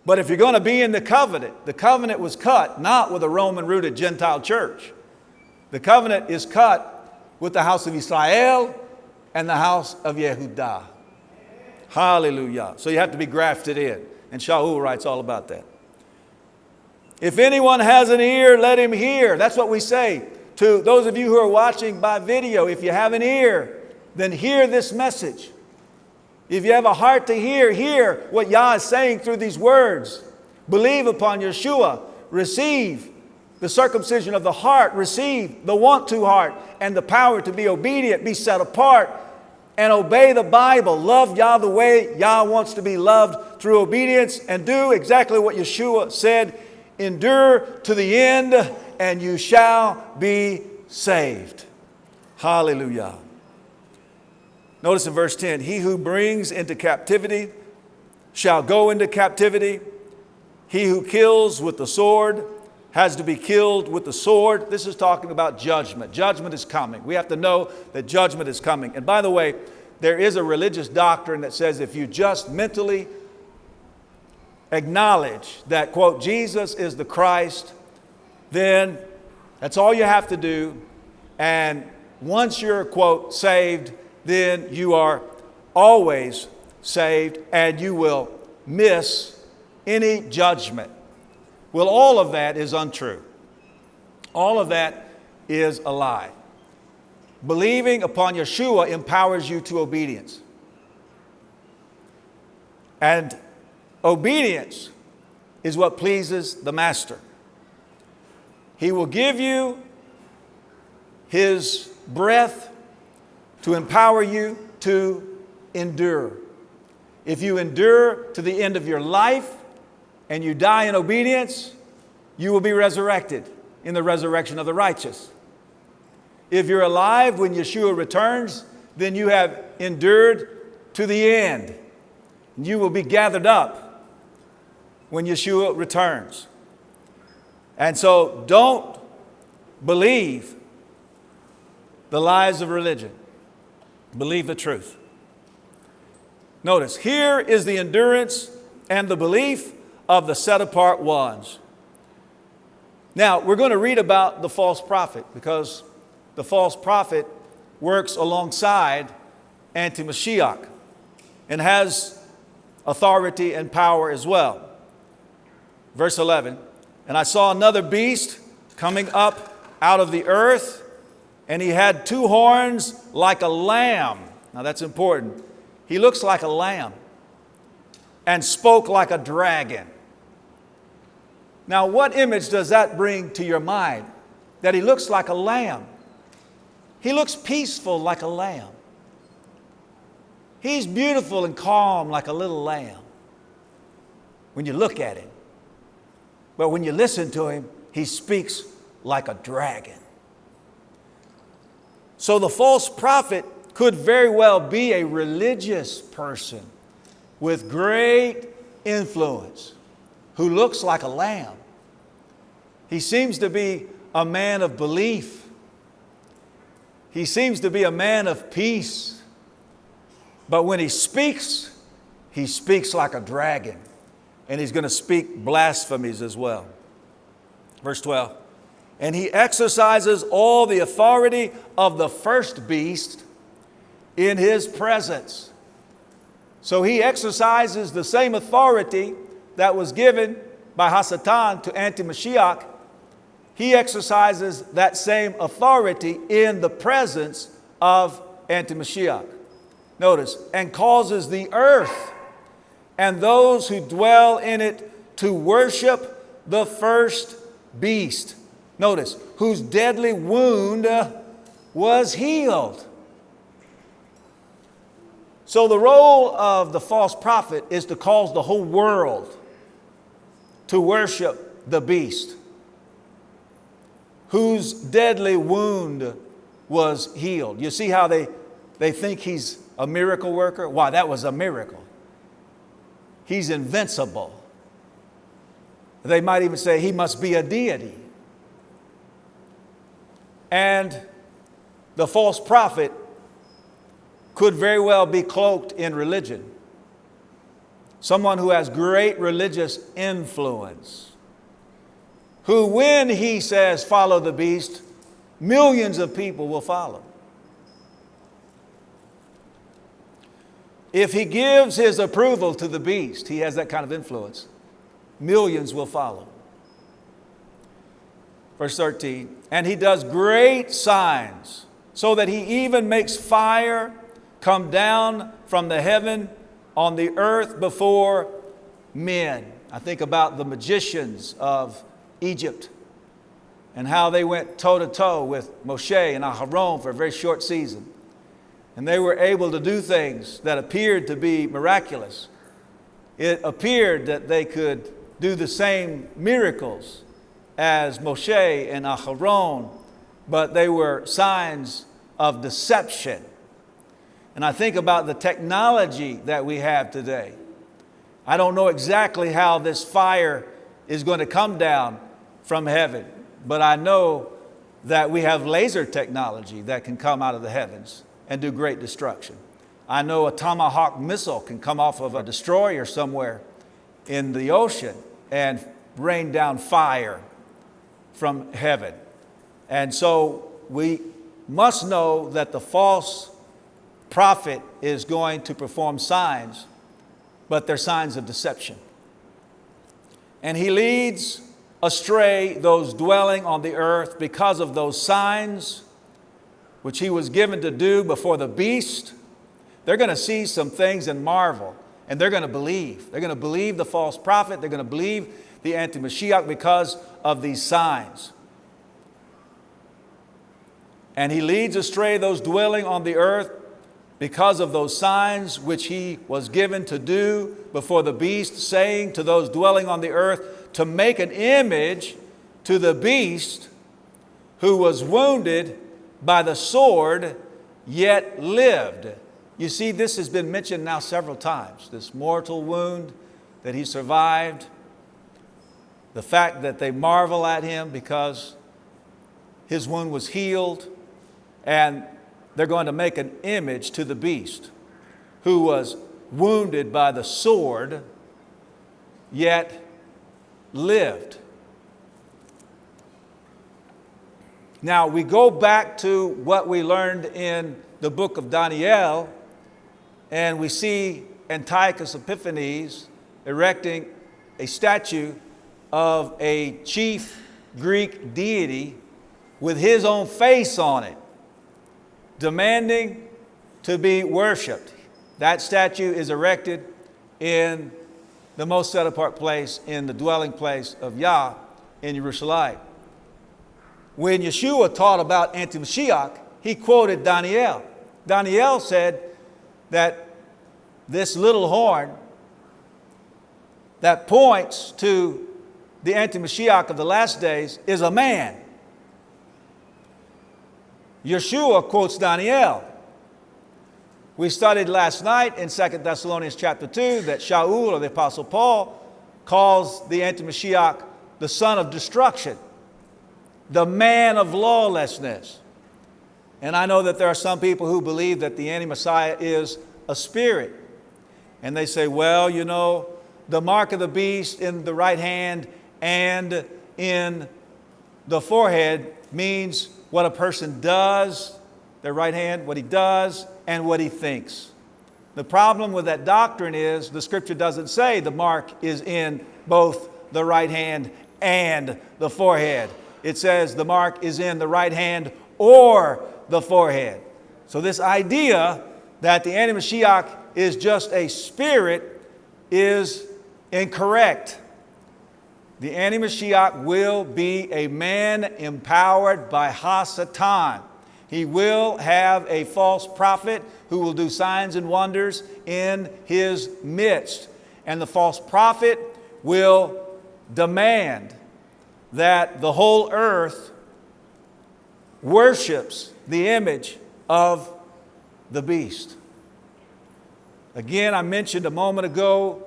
But if you're going to be in the covenant was cut not with a Roman-rooted Gentile church. The covenant is cut with the house of Israel and the house of Yehudah. Hallelujah. So you have to be grafted in. And Shaul writes all about that. If anyone has an ear, let him hear. That's what we say to those of you who are watching by video. If you have an ear, then hear this message. If you have a heart to hear what Yah is saying through these words. Believe upon Yeshua. Receive the circumcision of the heart. Receive the want to heart and the power to be obedient, be set apart, and obey the Bible. Love Yah the way Yah wants to be loved through obedience, and do exactly what Yeshua said. Endure to the end, and you shall be saved. Hallelujah. Notice in verse 10, he who brings into captivity shall go into captivity. He who kills with the sword has to be killed with the sword. This is talking about judgment. Judgment is coming. We have to know that judgment is coming. And by the way, there is a religious doctrine that says if you just mentally acknowledge that, quote, Jesus is the Christ, then that's all you have to do. And once you're, quote, saved, then you are always saved, and you will miss any judgment. Well, all of that is untrue. All of that is a lie. Believing upon Yeshua empowers you to obedience. And obedience is what pleases the Master. He will give you His breath to empower you to endure. If you endure to the end of your life and you die in obedience, you will be resurrected in the resurrection of the righteous. If you're alive when Yeshua returns, then you have endured to the end. You will be gathered up when Yeshua returns. And so don't believe the lies of religion. Believe the truth. Notice, here is the endurance and the belief of the set-apart ones. Now, we're going to read about the false prophet, because the false prophet works alongside anti-Mashiach and has authority and power as well. Verse 11, and I saw another beast coming up out of the earth, and he had two horns like a lamb. Now that's important. He looks like a lamb and spoke like a dragon. Now what image does that bring to your mind? That he looks like a lamb. He looks peaceful like a lamb. He's beautiful and calm like a little lamb when you look at him. But when you listen to him, he speaks like a dragon. So the false prophet could very well be a religious person with great influence who looks like a lamb. He seems to be a man of belief. He seems to be a man of peace. But when he speaks like a dragon. And he's going to speak blasphemies as well. Verse 12. And he exercises all the authority of the first beast in his presence. So he exercises the same authority that was given by Hasatan to anti-Mashiach. He exercises that same authority in the presence of anti-Mashiach. Notice, and causes the earth and those who dwell in it to worship the first beast. Notice, whose deadly wound was healed. So the role of the false prophet is to cause the whole world to worship the beast, whose deadly wound was healed. You see how they think he's a miracle worker? Why, that was a miracle. He's invincible. They might even say he must be a deity. And the false prophet could very well be cloaked in religion. someone who has great religious influence, who when he says follow the beast, millions of people will follow. If he gives his approval to the beast, he has that kind of influence, millions will follow. Verse 13, and he does great signs, so that he even makes fire come down from the heaven on the earth before men. I think about the magicians of Egypt and how they went toe to toe with Moshe and Aharon for a very short season. And they were able to do things that appeared to be miraculous. It appeared that they could do the same miracles as Moshe and Aharon, but they were signs of deception. And I think about the technology that we have today. I don't know exactly how this fire is going to come down from heaven, but I know that we have laser technology that can come out of the heavens and do great destruction. I know a Tomahawk missile can come off of a destroyer somewhere in the ocean and rain down fire from heaven. And so we must know that the false prophet is going to perform signs, but they're signs of deception. And he leads astray those dwelling on the earth because of those signs which he was given to do before the beast. They're going to see some things and marvel, and they're going to believe. They're going to believe the false prophet. They're going to believe the anti-Mashiach because of these signs. And he leads astray those dwelling on the earth because of those signs which he was given to do before the beast, saying to those dwelling on the earth to make an image to the beast who was wounded by the sword, yet lived. You see, this has been mentioned now several times, this mortal wound that he survived, the fact that they marvel at him because his wound was healed, and they're going to make an image to the beast who was wounded by the sword, yet lived. Now we go back to what we learned in the book of Daniel, and we see Antiochus Epiphanes erecting a statue of a chief Greek deity with his own face on it, demanding to be worshiped. That statue is erected in the most set apart place, in the dwelling place of Yah in Jerusalem. When Yeshua taught about anti-Mashiach, he quoted Daniel. Daniel said that this little horn that points to the anti-Mashiach of the last days is a man. Yeshua quotes Daniel. We studied last night in 2 Thessalonians chapter 2 that Shaul, or the Apostle Paul, calls the anti-Mashiach the son of destruction, the man of lawlessness. And I know that there are some people who believe that the anti-Messiah is a spirit. And they say, well, you know, the mark of the beast in the right hand and in the forehead means what a person does, their right hand, what he does, and what he thinks. The problem with that doctrine is the scripture doesn't say the mark is in both the right hand and the forehead. It says the mark is in the right hand or the forehead. So this idea that the anti-Mashiach is just a spirit is incorrect. The anti-Mashiach will be a man empowered by Ha-Satan. He will have a false prophet who will do signs and wonders in his midst. And the false prophet will demand that the whole earth worships the image of the beast. Again, I mentioned a moment ago,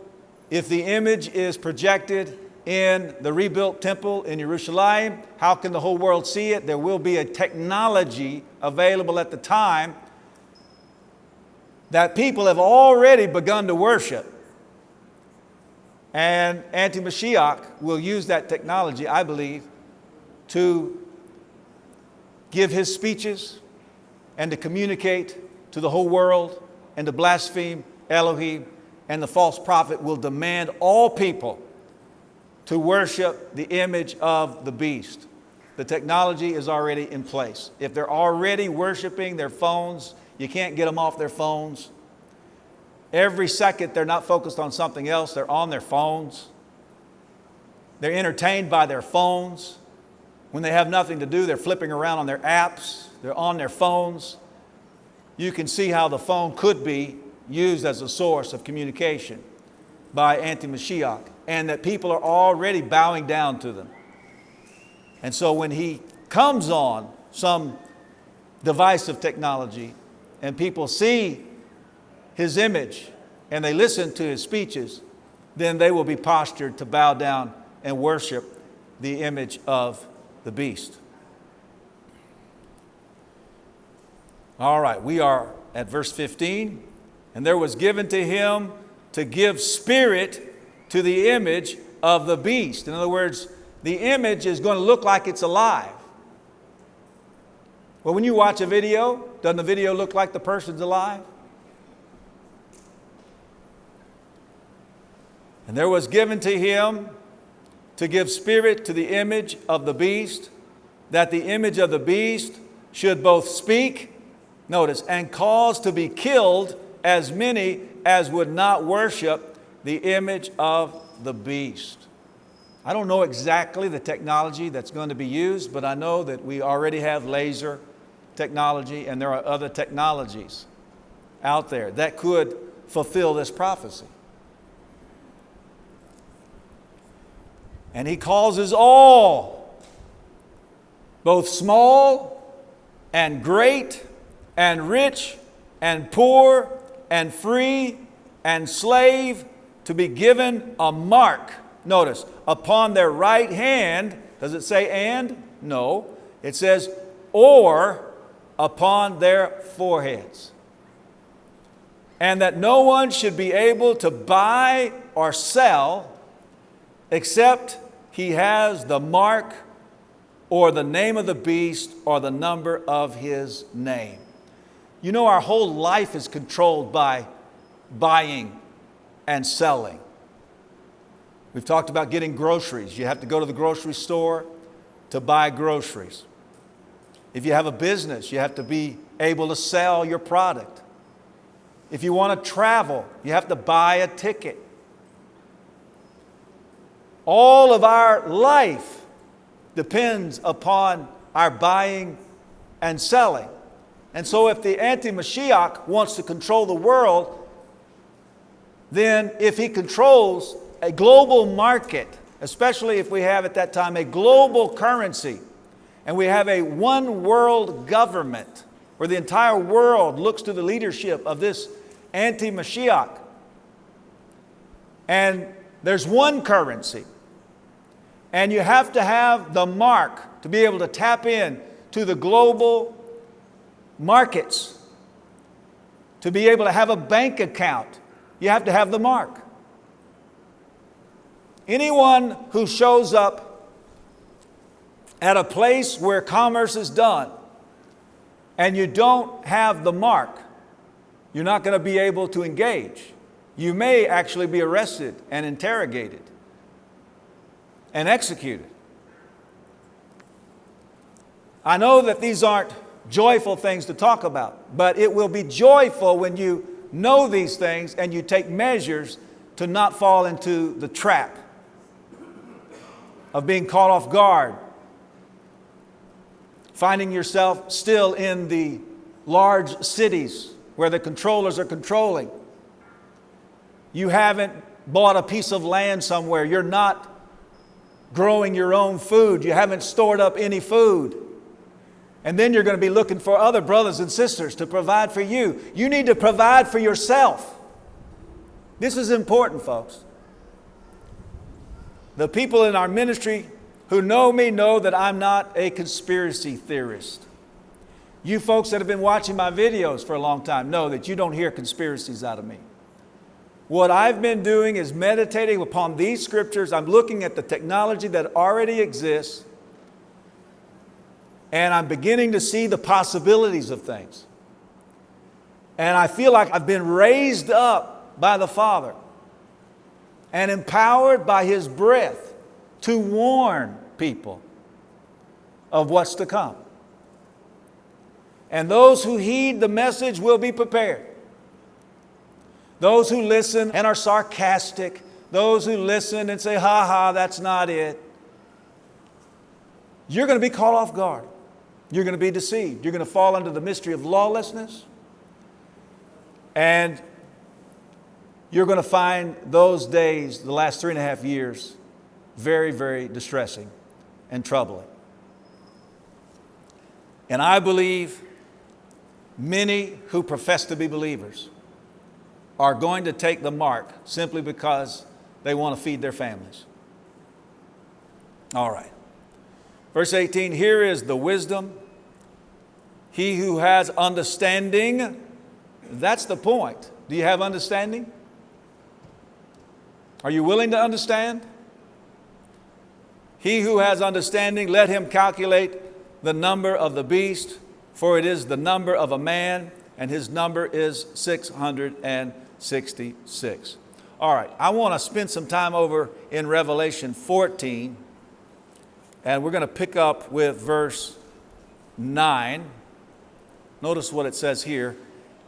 if the image is projected in the rebuilt temple in Jerusalem, how can the whole world see it? There will be a technology available at the time that people have already begun to worship. And anti-Mashiach will use that technology, I believe, to give his speeches and to communicate to the whole world and to blaspheme Elohim. And the false prophet will demand all people to worship the image of the beast. The technology is already in place. If they're already worshiping their phones, you can't get them off their phones. Every second they're not focused on something else, they're on their phones. They're entertained by their phones. When they have nothing to do, they're flipping around on their apps, they're on their phones. You can see how the phone could be used as a source of communication by anti-Mashiach, and that people are already bowing down to them. And so when he comes on some device of technology and people see his image and they listen to his speeches, then they will be postured to bow down and worship the image of the beast. All right, we are at verse 15. And there was given to him to give spirit to the image of the beast. In other words, the image is going to look like it's alive. Well, when you watch a video, doesn't the video look like the person's alive? And there was given to him to give spirit to the image of the beast, that the image of the beast should both speak, notice, and cause to be killed as many as would not worship the image of the beast. I don't know exactly the technology that's going to be used, but I know that we already have laser technology and there are other technologies out there that could fulfill this prophecy. And he causes all, both small and great and rich and poor and free and slave, to be given a mark, notice, upon their right hand. Does it say and? No. It says or upon their foreheads. And that no one should be able to buy or sell except he has the mark or the name of the beast or the number of his name. You know, our whole life is controlled by buying and selling. We've talked about getting groceries. You have to go to the grocery store to buy groceries. If you have a business, you have to be able to sell your product. If you want to travel, you have to buy a ticket. All of our life depends upon our buying and selling. And so if the anti-Mashiach wants to control the world, then if he controls a global market, especially if we have at that time a global currency, and we have a one world government where the entire world looks to the leadership of this anti-Mashiach, and there's one currency, and you have to have the mark to be able to tap in to the global markets. To be able to have a bank account, you have to have the mark. Anyone who shows up at a place where commerce is done and you don't have the mark, you're not going to be able to engage. You may actually be arrested and interrogated and executed. I know that these aren't joyful things to talk about, but it will be joyful when you know these things and you take measures to not fall into the trap of being caught off guard, finding yourself still in the large cities where the controllers are controlling. You haven't bought a piece of land somewhere. You're not growing your own food. You haven't stored up any food. And then you're going to be looking for other brothers and sisters to provide for you. You need to provide for yourself. This is important, folks. The people in our ministry who know me know that I'm not a conspiracy theorist. You folks that have been watching my videos for a long time know that you don't hear conspiracies out of me. What I've been doing is meditating upon these scriptures. I'm looking at the technology that already exists, and I'm beginning to see the possibilities of things. And I feel like I've been raised up by the Father and empowered by His breath to warn people of what's to come. And those who heed the message will be prepared. Those who listen and are sarcastic, those who listen and say, ha ha, that's not it. You're going to be caught off guard. You're going to be deceived. You're going to fall under the mystery of lawlessness. And you're going to find those days, the last 3.5 years, very, very distressing and troubling. And I believe many who profess to be believers are going to take the mark simply because they want to feed their families. All right. Verse 18, here is the wisdom. He who has understanding, that's the point. Do you have understanding? Are you willing to understand? He who has understanding, let him calculate the number of the beast, for it is the number of a man, and his number is 666. All right, I want to spend some time over in Revelation 14, and we're going to pick up with verse 9. Notice what it says here.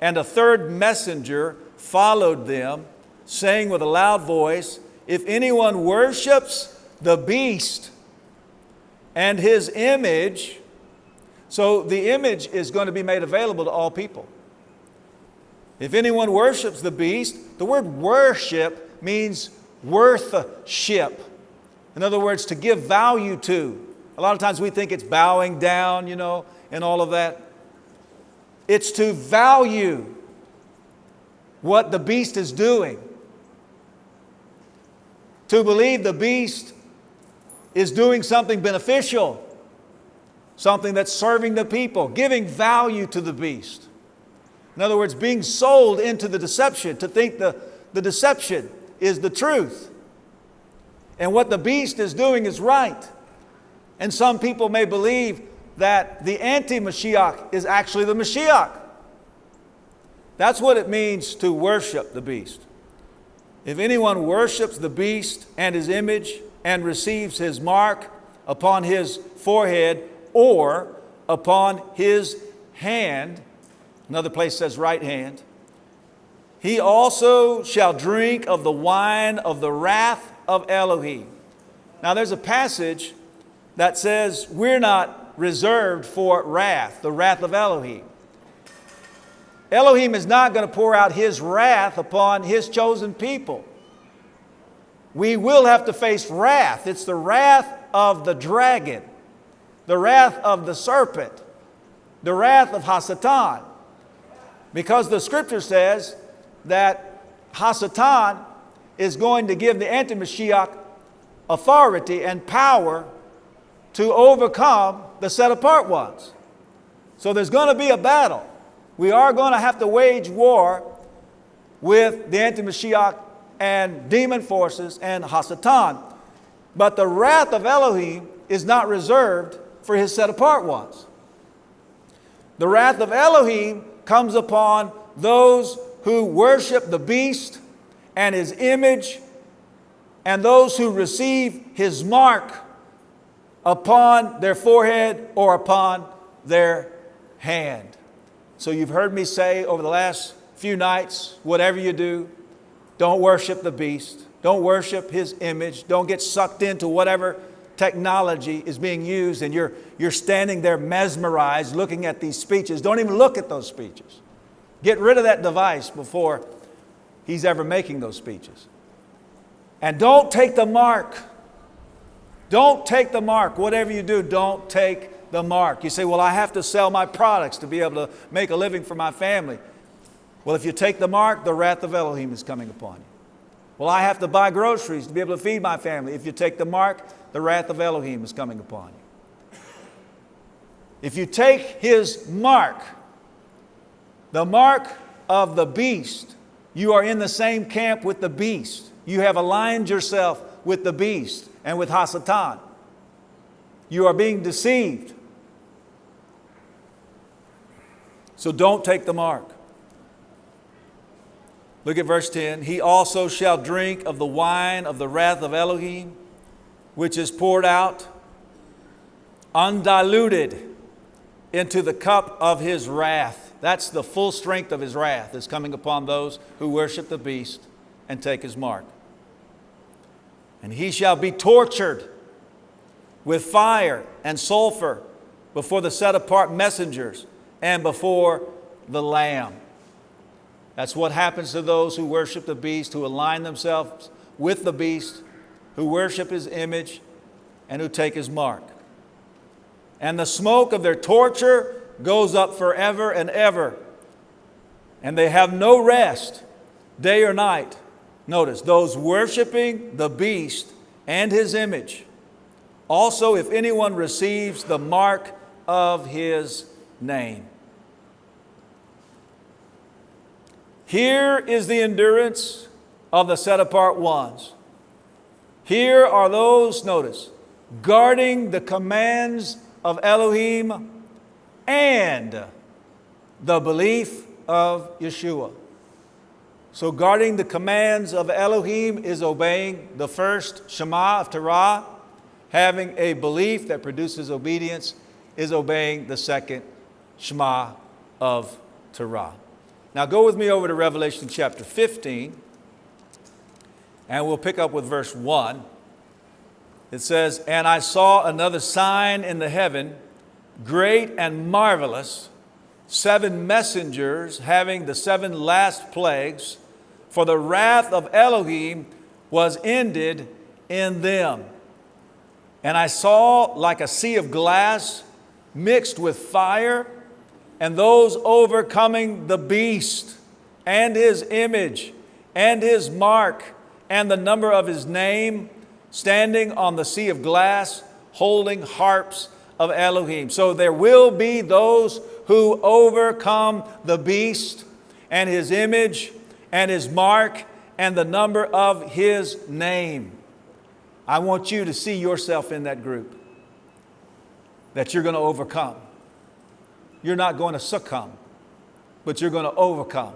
And a third messenger followed them, saying with a loud voice, if anyone worships the beast and his image. So the image is going to be made available to all people. If anyone worships the beast, the word worship means worthship. In other words, to give value to. A lot of times we think it's bowing down, and all of that. It's to value what the beast is doing. To believe the beast is doing something beneficial, something that's serving the people, giving value to the beast. In other words, being sold into the deception, to think the deception is the truth. And what the beast is doing is right. And some people may believe that the anti-Mashiach is actually the Mashiach. That's what it means to worship the beast. If anyone worships the beast and his image and receives his mark upon his forehead or upon his hand, another place says right hand, he also shall drink of the wine of the wrath of Elohim. Now there's a passage that says we're not reserved for wrath, the wrath of Elohim. Elohim is not going to pour out His wrath upon His chosen people. We will have to face wrath. It's the wrath of the dragon, the wrath of the serpent, the wrath of Hasatan. Because the scripture says that Hasatan is going to give the anti-Mashiach authority and power to overcome the set-apart ones. So there's going to be a battle. We are going to have to wage war with the anti-Mashiach and demon forces and Hasatan. But the wrath of Elohim is not reserved for His set-apart ones. The wrath of Elohim comes upon those who worship the beast and his image, and those who receive his mark upon their forehead or upon their hand. So you've heard me say over the last few nights, whatever you do, don't worship the beast. Don't worship his image. Don't get sucked into whatever technology is being used and you're standing there mesmerized looking at these speeches. Don't even look at those speeches. Get rid of that device before he's ever making those speeches. And don't take the mark. Don't take the mark. Whatever you do, don't take the mark. You say, well, I have to sell my products to be able to make a living for my family. Well, if you take the mark, the wrath of Elohim is coming upon you. Well, I have to buy groceries to be able to feed my family. If you take the mark, the wrath of Elohim is coming upon you. If you take his mark, the mark of the beast, You are in the same camp with the beast. You have aligned yourself with the beast and with Hasatan. You are being deceived. So don't take the mark. Look at verse 10. He also shall drink of the wine of the wrath of Elohim, which is poured out undiluted into the cup of his wrath. That's the full strength of his wrath is coming upon those who worship the beast and take his mark. And he shall be tortured with fire and sulfur before the set apart messengers and before the Lamb. That's what happens to those who worship the beast, who align themselves with the beast, who worship his image, and who take his mark. And the smoke of their torture goes up forever and ever. And they have no rest, day or night. Notice, those worshiping the beast and his image. Also, if anyone receives the mark of his name. Here is the endurance of the set apart ones. Here are those, notice, guarding the commands of Elohim and the belief of Yeshua. So guarding the commands of Elohim is obeying the first Shema of Torah. Having a belief that produces obedience is obeying the second Shema of Torah. Now go with me over to Revelation chapter 15, and we'll pick up with verse 1. It says, "And I saw another sign in the heaven, great and marvelous, 7 messengers having the 7 last plagues, for the wrath of Elohim was ended in them. And I saw like a sea of glass mixed with fire, and those overcoming the beast and his image and his mark and the number of his name, standing on the sea of glass, holding harps of Elohim." So there will be those who overcome the beast and his image and his mark and the number of his name. I want you to see yourself in that group, that you're going to overcome. You're not going to succumb, but you're going to overcome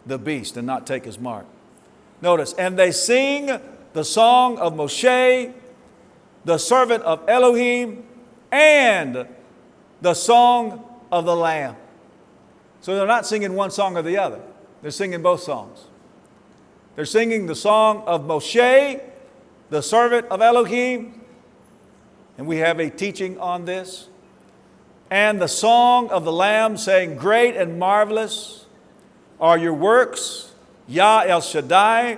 the beast and not take his mark. Notice, "And they sing the song of Moshe, the servant of Elohim, and the song of the Lamb." So they're not singing one song or the other. They're singing both songs. They're singing the song of Moshe, the servant of Elohim, and we have a teaching on this, and the song of the Lamb, saying, "Great and marvelous are your works, Yah El Shaddai.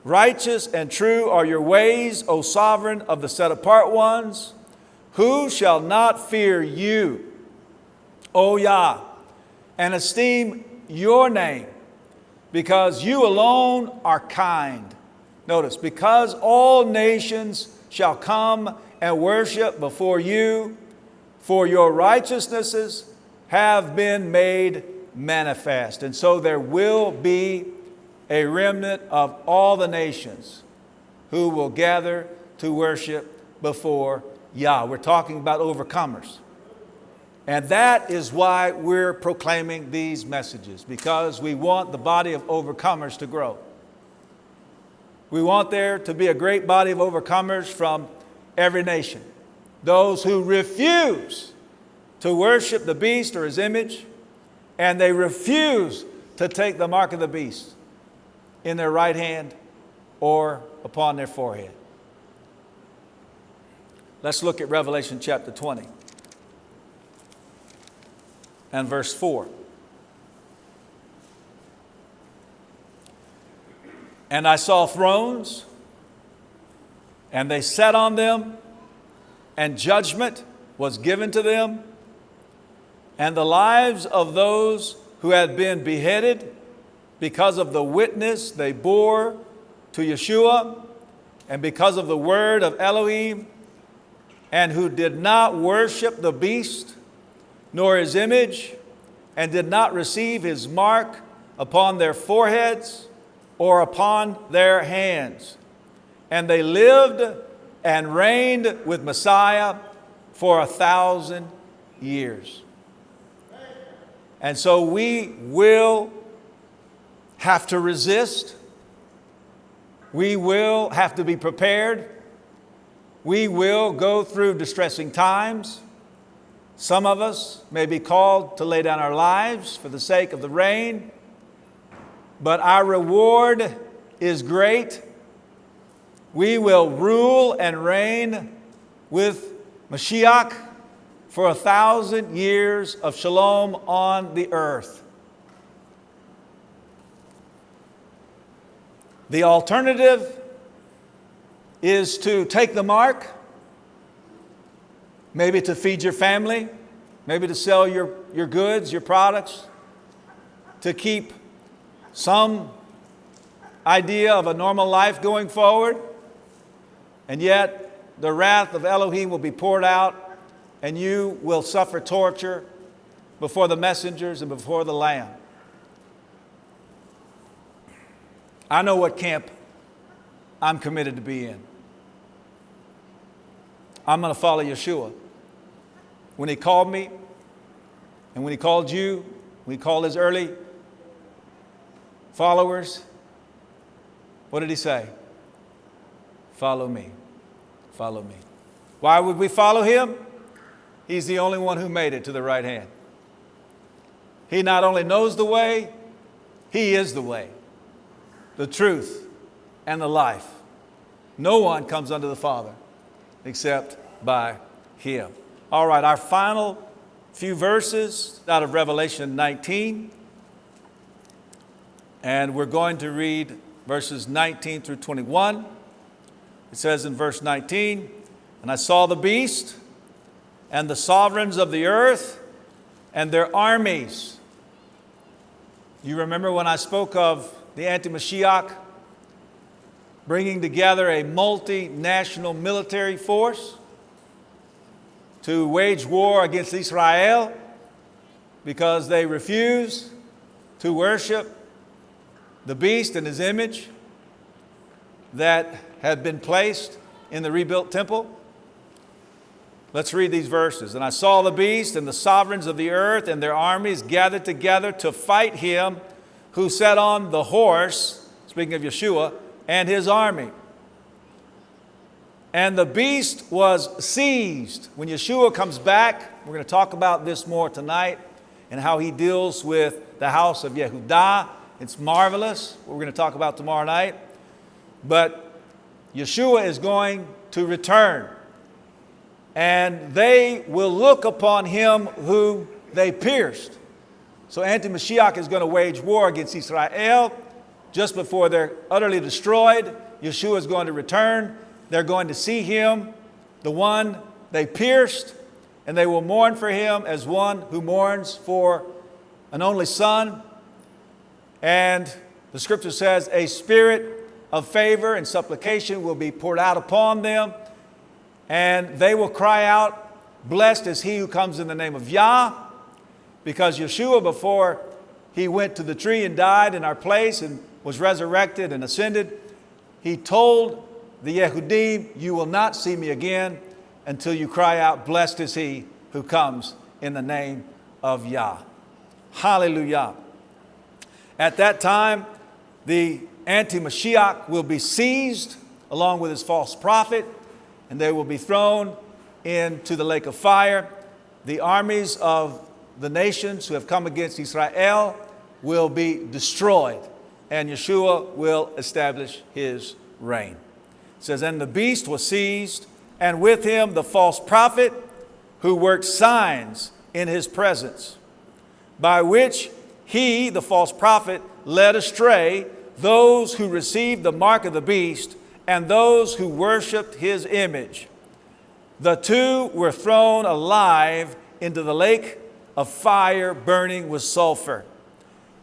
Righteous and true are your ways, O sovereign of the set apart ones. Who shall not fear you, O Yah, and esteem your name, because you alone are kind." Notice, "Because all nations shall come and worship before you, for your righteousnesses have been made manifest." And so there will be a remnant of all the nations who will gather to worship before Yah. We're talking about overcomers. And that is why we're proclaiming these messages, because we want the body of overcomers to grow. We want there to be a great body of overcomers from every nation. Those who refuse to worship the beast or his image, and they refuse to take the mark of the beast in their right hand or upon their forehead. Let's look at Revelation chapter 20 and verse 4. "And I saw thrones, and they sat on them, and judgment was given to them, and the lives of those who had been beheaded because of the witness they bore to Yeshua, and because of the word of Elohim, and who did not worship the beast, nor his image, and did not receive his mark upon their foreheads or upon their hands. And they lived and reigned with Messiah for 1,000 years. And so we will have to resist. We will have to be prepared. We will go through distressing times. Some of us may be called to lay down our lives for the sake of the reign, but our reward is great. We will rule and reign with Mashiach for 1,000 years of shalom on the earth. The alternative is to take the mark, maybe to feed your family, maybe to sell your goods, your products, to keep some idea of a normal life going forward. And yet the wrath of Elohim will be poured out, and you will suffer torture before the messengers and before the Lamb. I know what camp I'm committed to be in. I'm going to follow Yeshua. When He called me, and when He called you, when He called His early followers, what did He say? Follow me. Follow me. Why would we follow Him? He's the only one who made it to the right hand. He not only knows the way, He is the way, the truth, and the life. No one comes unto the Father except by Him. All right, our final few verses out of Revelation 19. And we're going to read verses 19 through 21. It says in verse 19, "And I saw the beast and the sovereigns of the earth and their armies." You remember when I spoke of the anti-Mashiach bringing together a multinational military force to wage war against Israel because they refuse to worship the beast and his image that had been placed in the rebuilt temple? Let's read these verses. "And I saw the beast and the sovereigns of the earth and their armies gathered together to fight him who sat on the horse," speaking of Yeshua, "and his army. And the beast was seized." When Yeshua comes back, we're going to talk about this more tonight and how He deals with the house of Yehudah. It's marvelous. What we're going to talk about tomorrow night. But Yeshua is going to return, and they will look upon Him who they pierced. So anti-Mashiach is going to wage war against Israel. Just before they're utterly destroyed, Yeshua is going to return. They're going to see Him, the one they pierced, and they will mourn for Him as one who mourns for an only son. And the scripture says a spirit of favor and supplication will be poured out upon them, and they will cry out, "Blessed is he who comes in the name of Yah," because Yeshua, before He went to the tree and died in our place and was resurrected and ascended, He told the Yehudim, "You will not see me again until you cry out, 'Blessed is he who comes in the name of Yah.'" Hallelujah. At that time, the anti-Mashiach will be seized along with his false prophet, and they will be thrown into the lake of fire. The armies of the nations who have come against Israel will be destroyed, and Yeshua will establish His reign. It says, "And the beast was seized, and with him the false prophet who worked signs in his presence, by which he, the false prophet, led astray those who received the mark of the beast and those who worshiped his image. The two were thrown alive into the lake of fire burning with sulfur,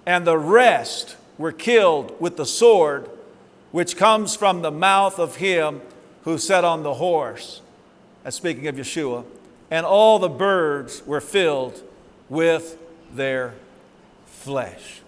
and the rest were killed with the sword which comes from the mouth of him who sat on the horse." That's speaking of Yeshua. "And all the birds were filled with their flesh."